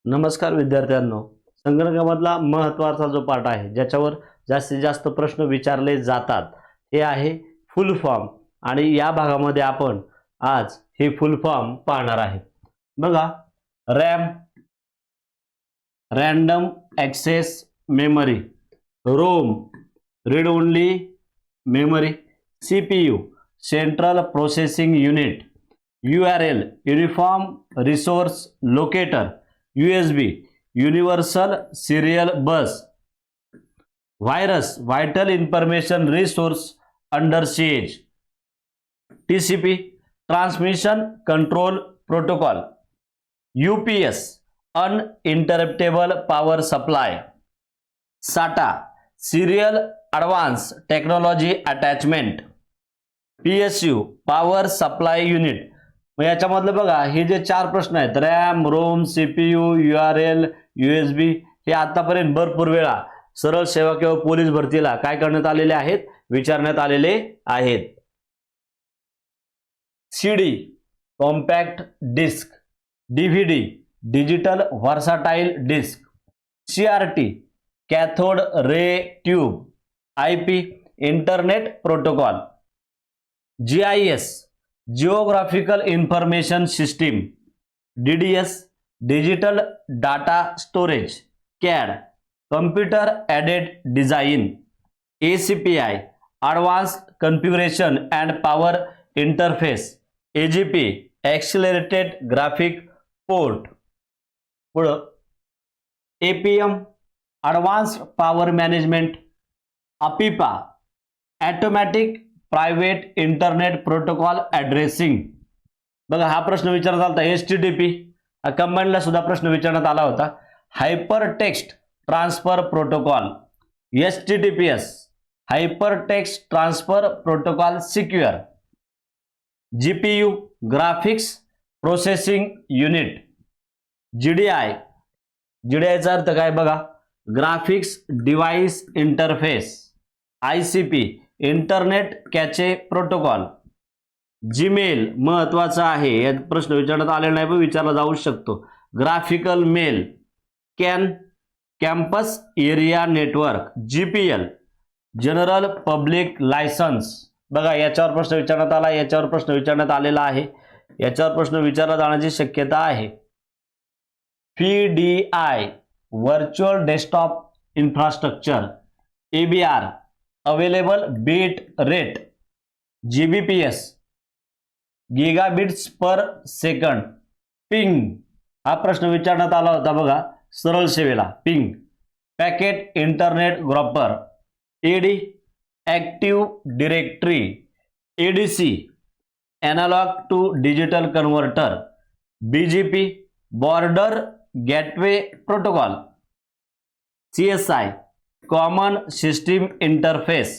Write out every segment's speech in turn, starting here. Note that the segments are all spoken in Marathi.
नमस्कार विद्यार्थ्यांनो, संगणकामधला महत्त्वाचा जो पार्ट आहे ज्याच्यावर जास्तीत जास्त प्रश्न विचारले जातात हे आहे फुल फॉर्म. आणि या भागामध्ये आपण आज हे फुल फॉर्म पाहणार आहे. बघा, RAM random access memory, ROM read only memory, CPU central processing unit, URL uniform resource locator, USB universal serial bus, virus vital information resource under seize, TCP transmission control protocol, UPS uninterruptible power supply, SATA serial advanced technology attachment, PSU power supply unit. मग याच्यामधलं बघा, हे जे चार प्रश्न आहेत RAM, ROM, CPU, URL, USB, हे आतापर्यंत भरपूर वेळा सरळ सेवा किंवा पोलीस भरतीला काय करण्यात आलेले आहेत, विचारण्यात आलेले आहेत. CD compact disc, DVD digital versatile disc, CRT cathode ray tube, IP internet protocol, GIS geographical information system, DDS digital data storage, CAD computer aided design, ACPI advanced configuration and power interface, AGP accelerated graphic port. पुढं APM advanced power management, APIPA automatic private internet protocol addressing. बघा, हा प्रश्न विचारण्यात आला होता. HTTP कंबाईनला सुद्धा प्रश्न विचारण्यात आला होता. Hyper text transfer protocol, HTTPS hyper text transfer protocol secure, GPU graphics processing unit, GDI चा अर्थ काय बघा, graphics device interface, ICP internet cache protocol, Gmail महत्वाचा आहे, या प्रश्न विचारण्यात आलेला नाही पण विचारला जाऊ शकतो, graphical mail, campus area network, GPL general public licence. बघा, याच्यावर प्रश्न विचारण्यात आला, याच्यावर प्रश्न विचारण्यात आलेला आहे, याच्यावर प्रश्न विचारला जाण्याची शक्यता आहे. VDI virtual desktop infrastructure, ABR available bit rate, GBPS gigabits per second, ping हा प्रश्न विचारण्यात आला होता बघा सरळ सेवेला, पिंग packet internet ग्रॉपर, AD active directory, ADC analogue to digital converter, BGP border gateway protocol, CSI common system interface,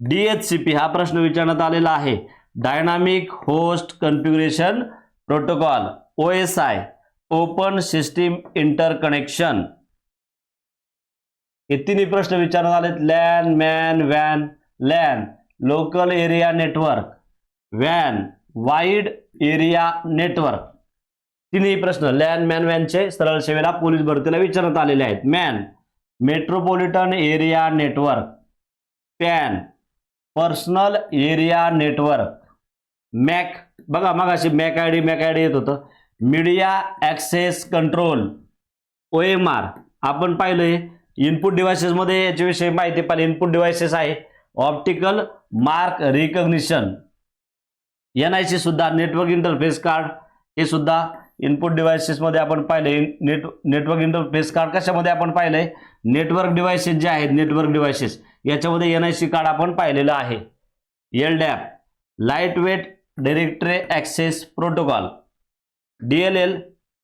DHCP हा प्रश्न विचारण्यात आलेला आहे, dynamic host configuration protocol, OSI open system interconnection. हे तिन्ही प्रश्न विचारण्यात आलेत. LAN, man, van. LAN local area network, van wide area network. तिन्ही प्रश्न लॅन, मॅन, वॅनचे सरळ सेवेला पोलीस भरतीला विचारण्यात आलेले आहेत. Man metropolitan area network, pan personal area network, Mac बघा मगाशी मॅक आयडी येत होतं, मीडिया ॲक्सेस कंट्रोल, OMR आपण पाहिलंय. इनपुट डिव्हाइसेसमध्ये याच्याविषयी माहिती पाहिली. इनपुट डिव्हाइसेस आहे ऑप्टिकल मार्क रिकग्निशन, NIC सुद्धा नेटवर्क इंटरफेस कार्ड, हे सुद्धा इनपुट डिव्हाइसेस मध्ये आपण पाहिले. नेटवर्क इंटरफेस कार्ड कशामध्ये आपण पाहिलंय, नेटवर्क डिव्हाइसेस जे आहेत, नेटवर्क डिव्हाइसेस याच्यामध्ये NIC कार्ड आपण पाहिलेलं आहे. LDAP light weight directory access protocol, DLL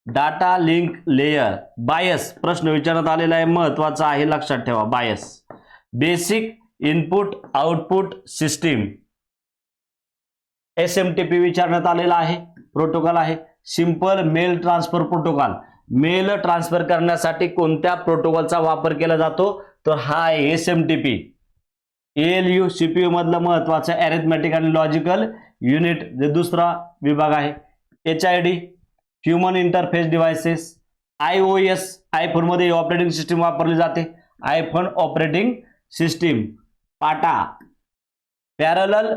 data link layer, BIOS प्रश्न विचारण्यात आलेला आहे, महत्वाचा आहे, लक्षात ठेवा. BIOS basic input output system, SMTP विचारण्यात आलेला आहे, प्रोटोकॉल आहे. Simple mail transfer protocol, mail transfer करण्यासाठी कोणत्या प्रोटोकॉलचा वापर केला जातो, तर हा आहे SMTP. ALU CPU मधला महत्वाचा अरिथमेटिक आणि लॉजिकल युनिट जे दुसरा विभाग आहे. HID human interface devices, iOS आयफोनमध्ये ऑपरेटिंग सिस्टीम वापरली जाते, iPhone operating system. PATA parallel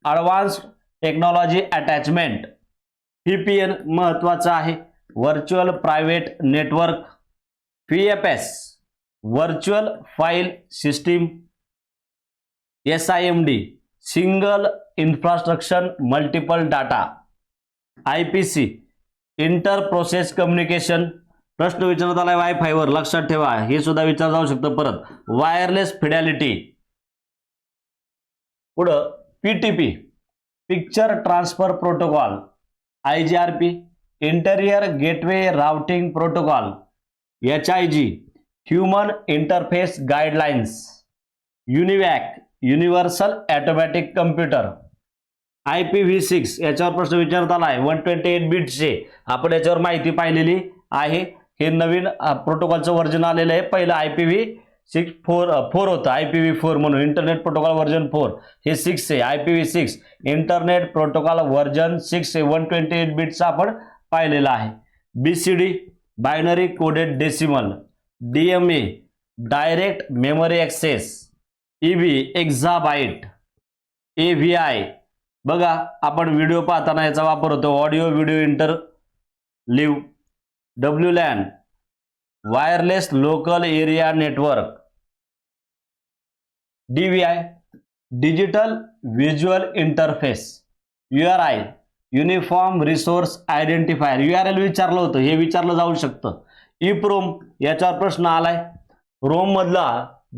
advance technology attachment, VPN महत्वाचं आहे. Virtual private network, VFS virtual file system, SIMD single infrastructure multiple data, IPC inter process communication. प्रश्न विचारण्यात आलाय वायफायवर, लक्षात ठेवा, हे सुद्धा विचारलं जाऊ शकतं परत. Wireless fidelity. पुढं PTP picture transfer protocol, IGRP interior gateway routing protocol, HIG human interface guidelines, UNIVAC universal automatic computer, IPv6 याच्यावर प्रश्न विचारण्यात आला आहे. 128 बिट्सचे आपण याच्यावर माहिती पाहिलेली आहे. हे नवीन प्रोटोकॉलचं व्हर्जन आलेलं आहे. पहिलं IPv6 4 होतं, IPv4 म्हणून इंटरनेट प्रोटोकॉल व्हर्जन 4. हे 6 आहे, IPv6 इंटरनेट प्रोटोकॉल व्हर्जन 6 आहे. 128 बिट्सचा आपण पाहिलेला आहे. BCD binary coded decimal, DMA direct memory access, EB exabyte, AVI बघा आपण व्हिडिओ पाहताना याचा वापर होतो, audio video interleave, WLAN wireless local area network, DVI digital visual interface, URI uniform resource identifier. URL विचारलं होतं, हे विचारलं जाऊ शकतं. EPROM याच्यावर प्रश्न आलाय. रोम मधला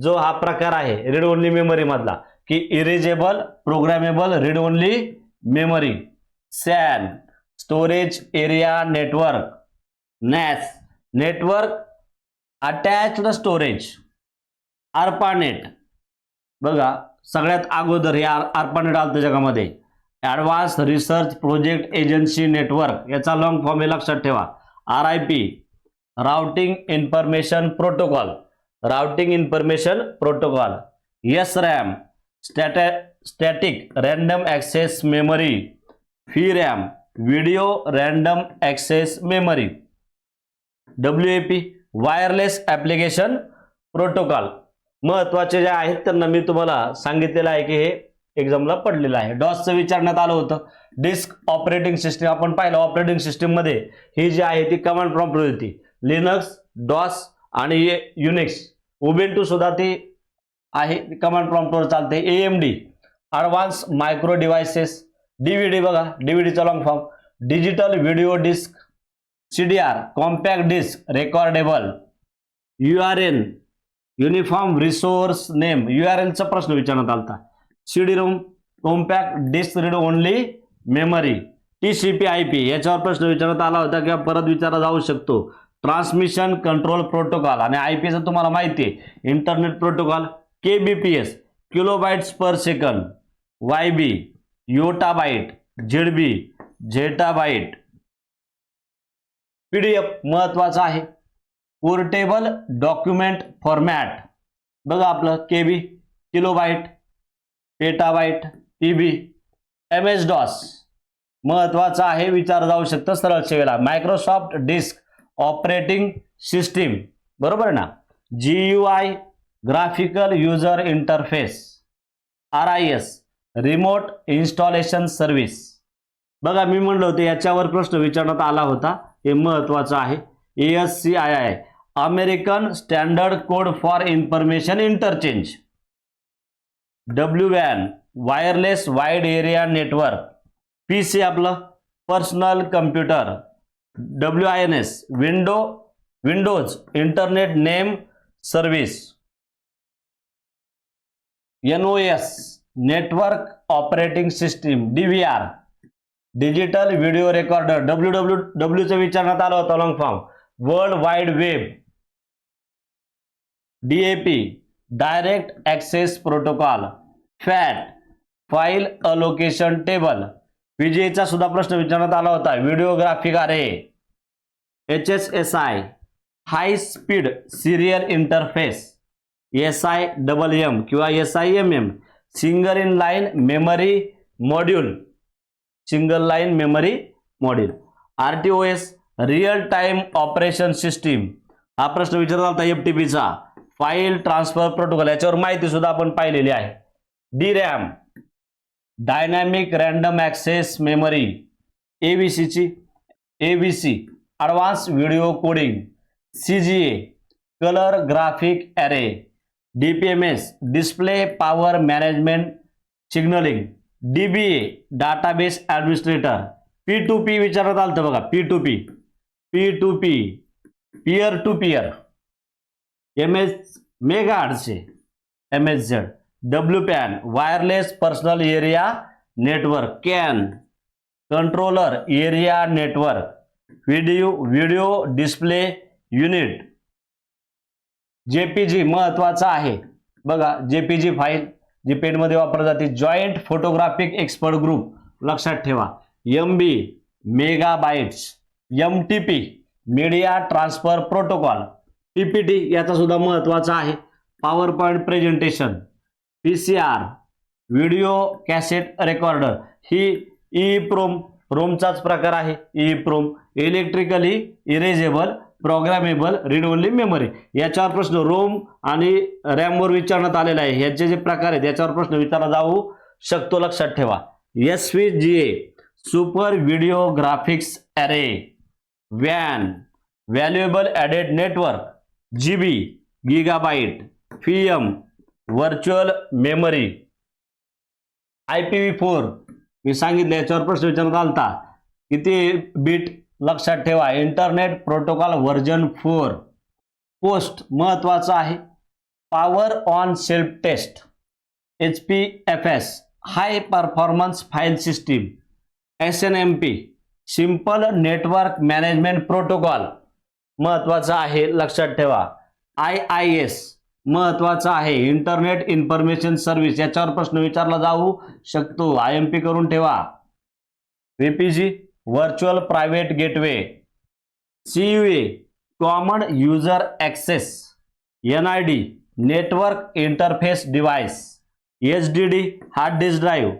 जो हा प्रकार आहे रीड ओनली मेमरी मधला की erasable programmable read only memory. SAN storage area network, NAS network attached storage, ARPANET बघा सगळ्यात अगोदर हे ARPANET आलं जगामध्ये, advance research project agency network, याचा लॉंग फॉर्म हे लक्षात ठेवा. RIP routing information protocol, routing information protocol. SRAM static random access memory, VRAM video random access memory. WAP wireless application protocol. महत्त्वाचे जे आहेत त्यांना मी तुम्हाला सांगितलेलं आहे की हे एक्झामला पडलेलं आहे. डॉसचं विचारण्यात आलं होतं. डिस्क ऑपरेटिंग सिस्टीम आपण पाहिलं, ऑपरेटिंग सिस्टीममध्ये ही जी आहे ती कमांड प्रॉम्प्ट होती. लिनक्स, डॉस आणि युनिक्स, उबुंटू सुद्धा ती आहे कमांड प्रॉम्प्टवर चालते. AMD advance micro devices. DVD बघा, DVDचा long form digital video disc. CDR compact disc recordable. URN uniform resource name, URLचा प्रश्न विचारण्यात आला. CD-ROM compact disc read only memory. TCP/IP याच्यावर प्रश्न विचारण्यात आला होता किंवा परत विचारला जाऊ शकतो. ट्रान्समिशन कंट्रोल प्रोटोकॉल आणि IPचं तुम्हाला माहिती आहे internet protocol. KBPS kilobytes per second. YB yottabyte, ZB zettabyte. PDF महत्वाचा आहे. पोर्टेबल डॉक्युमेंट फॉर्मॅट बघा आपलं KB kilobyte, petabyte, PB. MS-DOS महत्वाचा आहे, विचार जाऊ शकतं सरळ सेवेला. मायक्रोसॉफ्ट डिस्क ऑपरेटिंग सिस्टीम बरोबर ना. GUI graphical user interface. RIS remote installation service. बघा मी म्हणलं होतं याच्यावर प्रश्न विचारण्यात आला होता, हे महत्वाचं आहे. ASCII American standard code for information interchange. WWAN wireless wide area network. PC आपलं personal computer. WINS Windows internet name service. NOS network operating system. DVR digital video recorder. WWWचं विचारण्यात आलं होतं long form world wide web. DAP direct access protocol. FAT file allocation table. VGA सुद्धा प्रश्न विचारण्यात आला होता video graphic array. HSSI high speed serial interface. SIMM किंवा SIMM single in line memory module, single line memory module. RTOS real time operation system हा प्रश्न विचारला होता एफटीपीचा. फाईल ट्रान्सफर प्रोटोकॉल याच्यावर माहिती सुद्धा आपण पाहिलेली आहे. DRAM dynamic random access memory, ABC advance video coding, CGA colour graphic array, DPMS display power management signalling, DBA database administrator, P2P विचारण्यात आलं बघा. P2P पीअर टू पीअर, मेगाहर्ट्झचे MSZ, WPAN wireless personal area network, CAN controller area network, video display unit, JPG महत्वाचा आहे बघा. JPG फाईल जी पेनमध्ये वापरली जाते. जॉईंट फोटोग्राफिक एक्सपर्ट ग्रुप लक्षात ठेवा. MB megabytes, MTP media transfer protocol, PPT याचा सुद्धा महत्वाचा आहे. Power point presentation, PCR video cassette recorder, ही EEPROM रोमचाच प्रकार आहे. EEPROM electrically erasable programmable read only memory. याच्यावर प्रश्न रोम आणि रॅमवर विचारण्यात आलेला आहे. ह्याचे जे प्रकार आहेत याच्यावर प्रश्न विचारला जाऊ शकतो, लक्षात ठेवा. SVGA super video graphics array, WAN valuable added network, GB gigabyte, FEM virtual memory, IPv4 मी सांगितलं याच्यावर प्रश्न विचारण्यात आलता. किती बिट लक्षात ठेवा. Internet protocol version 4. पोस्ट महत्वाचा आहे. Power on self test, HPFS high performance file system, SNMP simple network management protocol महत्वाचा आहे, लक्षात ठेवा. IIS महत्वाचा आहे. इंटरनेट इन्फॉर्मेशन सर्व्हिस याच्यावर प्रश्न विचारला जाऊ शकतो, IMP करून ठेवा. VPG virtual private gateway, CUA common user access, NID network interface device, HDD hard disk drive,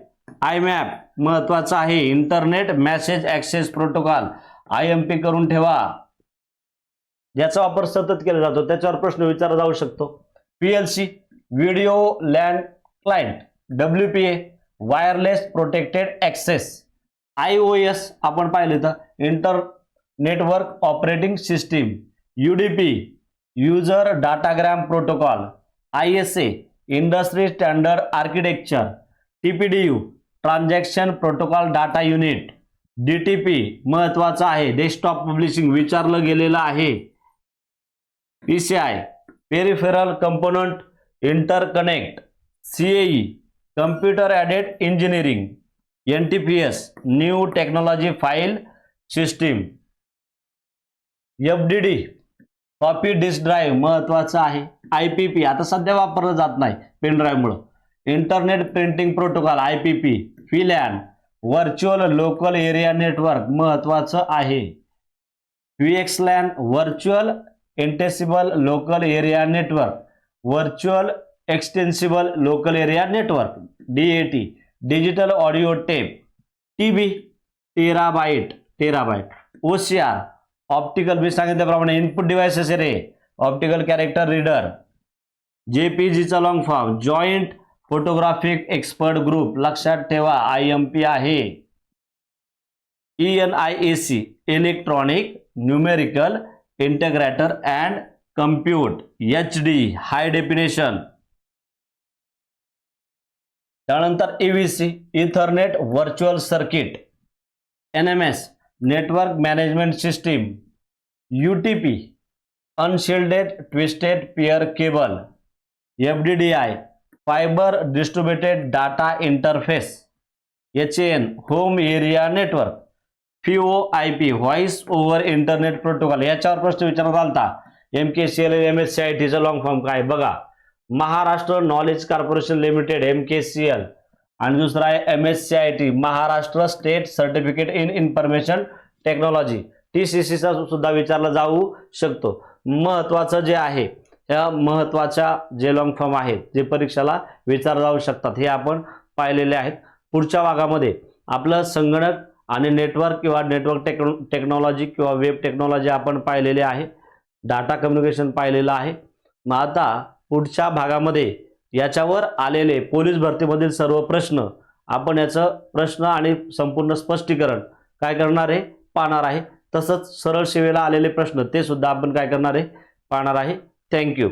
IMAP महत्वाचा आहे. Internet message access protocol IMP करून ठेवा. ज्याचा वापर सतत केला जातो त्याच्यावर प्रश्न विचारला जाऊ शकतो. PLC video land client, WPA wireless protected access, IOS आपण पाहिले तर inter network operating system, UDP user datagram protocol, ISA industry standard architecture, TPDU transaction protocol data unit, DTP महत्वाचा आहे. डेस्कटॉप पब्लिशिंग विचारलं गेलेलं आहे. PCI peripheral component interconnect, CAE computer aided engineering, NTPS new technology file system, FDD floppy disk drive महत्वाचा आहे. IPP आता सध्या वापरलं जात नाही पेन ड्राईव्हमुळे. Internet printing protocol IPP, VLAN virtual local area network महत्वाचं आहे. VXLAN virtual intensible local area network, virtual extensible local area network, DAT digital audio tape, TB terabyte, OCR optical मी सांगितल्याप्रमाणे इनपुट डिव्हाइसेस रे, ऑप्टिकल कॅरेक्टर रीडर, JPGचा long form joint photographic expert group लक्षात ठेवा IMP आहे. ENIAC electronic numerical integrator and compute, HD high definition. त्यानंतर EVC ethernet virtual circuit, NMS network management system, UTP unshielded twisted pair cable, FDDI fibre distributed data interface, HAN home area network, VoIP voice over internet protocol. याच्यावर प्रश्न विचारण्यात आलता. MKCL MSCITचा लॉंग फॉर्म काय बघा. Maharashtra knowledge corporation limited MKCL आणि दुसरा आहे MSCIT Maharashtra state certificate in information technology, TCC चा सुद्धा विचारला जाऊ शकतो. महत्वाचं जे आहे त्या महत्वाच्या जे लॉंग फॉर्म आहेत जे परीक्षेला विचारले जाऊ शकतात हे आपण पाहिलेले आहेत. पुढच्या भागामध्ये आपलं संगणक आणि नेटवर्क किंवा नेटवर्क टेक्नॉलॉजी किंवा वेब टेक्नॉलॉजी आपण पाहिलेले आहे, डाटा कम्युनिकेशन पाहिलेलं आहे. मग आता पुढच्या भागामध्ये याच्यावर आलेले पोलीस भरतीमधील सर्व प्रश्न आपण याचं प्रश्न आणि संपूर्ण स्पष्टीकरण काय करणार आहे, पाहणार आहे. तसंच सरळ सेवेला आलेले प्रश्न ते सुद्धा आपण काय करणार आहे, पाहणार आहे. थँक्यू.